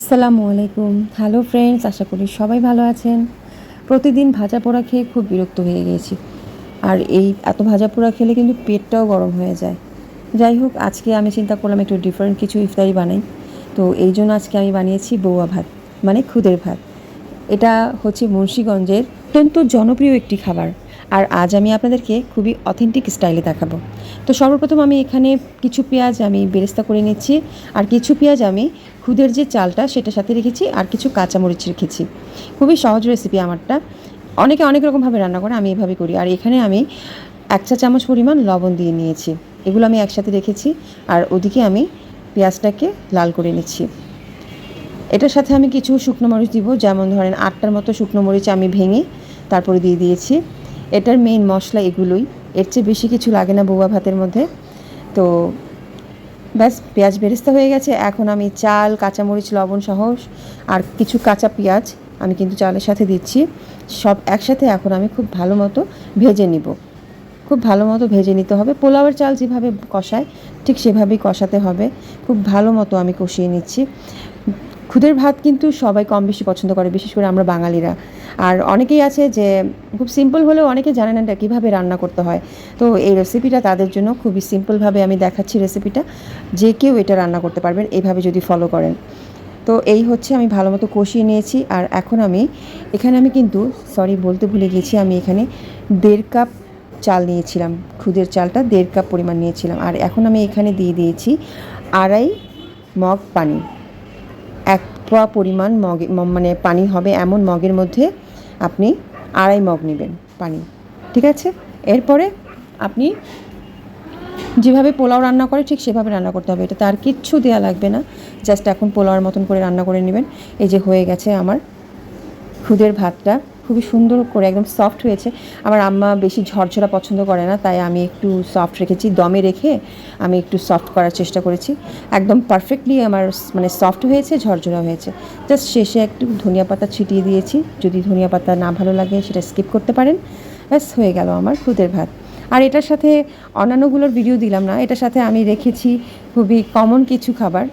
আসসালামু আলাইকুম। Hello friends, আশা করি সবাই ভালো আছেন। প্রতিদিন ভাজা পোড়া খেয়ে খুব বিরক্ত হয়ে গিয়েছি, আর এই এত ভাজা পোড়া খেলে কিন্তু পেটটাও গরম হয়ে যায়। যাই হোক, আজকে আমি চিন্তা করলাম একটু ডিফারেন্ট কিছু ইফতারি বানাই। তো এই জন্য আজকে আমি বানিয়েছি বৌয়া ভাত, মানে খুদের ভাত। এটা হচ্ছে মুন্সিগঞ্জের অত্যন্ত জনপ্রিয় একটি খাবার, আর আজ আমি আপনাদেরকে খুবই অথেন্টিক স্টাইলে দেখাবো। তো সর্বপ্রথম আমি এখানে কিছু পেঁয়াজ আমি বেরেস্তা করে নিচ্ছি, আর কিছু পেঁয়াজ আমি খুদের যে চালটা সেটার সাথে রেখেছি, আর কিছু কাঁচামরিচ রেখেছি। খুবই সহজ রেসিপি আমারটা। অনেকে অনেক রকমভাবে রান্না করে, আমি এভাবে করি। আর এখানে আমি 1 চা চামচ পরিমাণ লবণ দিয়ে নিয়েছি। এগুলো আমি একসাথে রেখেছি, আর ওদিকে আমি পেঁয়াজটাকে লাল করে নিচ্ছি। এটার সাথে আমি কিছু শুকনো মরিচ দিব, যেমন ধরেন 8টার মতো শুকনো মরিচ আমি ভেঙে তারপরে দিয়ে দিয়েছি। এটার মেইন মশলা এগুলোই, এর চেয়ে বেশি কিছু লাগে না বৌয়া ভাতের মধ্যে। তো ব্যাস, পেঁয়াজ বেরেস্তা হয়ে গেছে। এখন আমি চাল, কাঁচামরিচ, লবণ সহ আর কিছু কাঁচা পেঁয়াজ আমি কিন্তু চালের সাথে দিচ্ছি। সব একসাথে এখন আমি খুব ভালো মতো ভেজে নিব। খুব ভালো মতো ভেজে নিতে হবে। পোলাওয়ের চাল যেভাবে কষায় ঠিক সেভাবেই কষাতে হবে। খুব ভালো মতো আমি কষিয়ে নিচ্ছি। খুদের ভাত কিন্তু সবাই কম বেশি পছন্দ করে, বিশেষ করে আমরা বাঙালিরা। আর অনেকেই আছে যে খুব সিম্পল হলেও অনেকে জানে না এটা কীভাবে রান্না করতে হয়। তো এই রেসিপিটা তাদের জন্য খুবই সিম্পলভাবে আমি দেখাচ্ছি রেসিপিটা। যে কেউ এটা রান্না করতে পারবেন এইভাবে যদি ফলো করেন। তো এই হচ্ছে, আমি ভালো মতো কষিয়ে নিয়েছি। আর এখন এখানে আমি কিন্তু বলতে ভুলে গিয়েছি, আমি এখানে 1.5 কাপ চাল নিয়েছিলাম। খুদের চালটা 1.5 কাপ পরিমাণ নিয়েছিলাম। আর এখন আমি এখানে দিয়ে দিয়েছি 2.5 মগ পানি। 1 পোয়া পরিমাণ মগে, মানে পানি হবে এমন মগের মধ্যে আপনি 2.5 মগ নেবেন পানি। ঠিক আছে? এরপরে আপনি যেভাবে পোলাও রান্না করে ঠিক সেভাবে রান্না করতে হবে। এটাতে আর কিচ্ছু দেওয়া লাগবে না, জাস্ট এখন পোলাওয়ের মতন করে রান্না করে নেবেন। এই যে হয়ে গেছে আমার খুদের ভাতটা, খুবই সুন্দর করে একদম সফট হয়েছে। আমার আম্মা বেশি ঝরঝরা পছন্দ করে না, তাই আমি একটু সফট রেখেছি। দমে রেখে আমি একটু সফট করার চেষ্টা করেছি। একদম পারফেক্টলি আমার মানে সফট হয়েছে, ঝরঝরা হয়েছে। জাস্ট শেষে একটু ধনিয়া পাতা ছিটিয়ে দিয়েছি। যদি ধনিয়া পাতা না ভালো লাগে সেটা স্কিপ করতে পারেন। ব্যাস, হয়ে গেল আমার খুদের ভাত। আর এটার সাথে অন্যান্যগুলোর ভিডিও দিলাম না, এটার সাথে আমি রেখেছি খুবই কমন কিছু খাবার,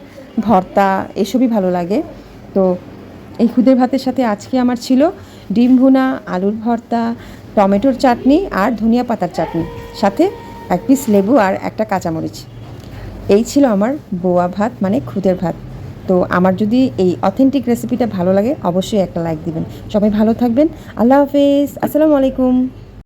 ভর্তা, এসবই ভালো লাগে। তো এই খুদের ভাতের সাথে আজকে আমার ছিল ডিম ভুনা, আলুর ভর্তা, টমেটোর চাটনি আর ধনিয়া পাতার চাটনি, সাথে 1 পিস লেবু আর একটা কাঁচামরিচ। এই ছিল আমার বোয়া ভাত, মানে খুদের ভাত। তো আমার যদি এই অথেন্টিক রেসিপিটা ভালো লাগে অবশ্যই একটা লাইক দিবেন। সবাই ভালো থাকবেন। আল্লাহ হাফেজ। আসসালামু আলাইকুম।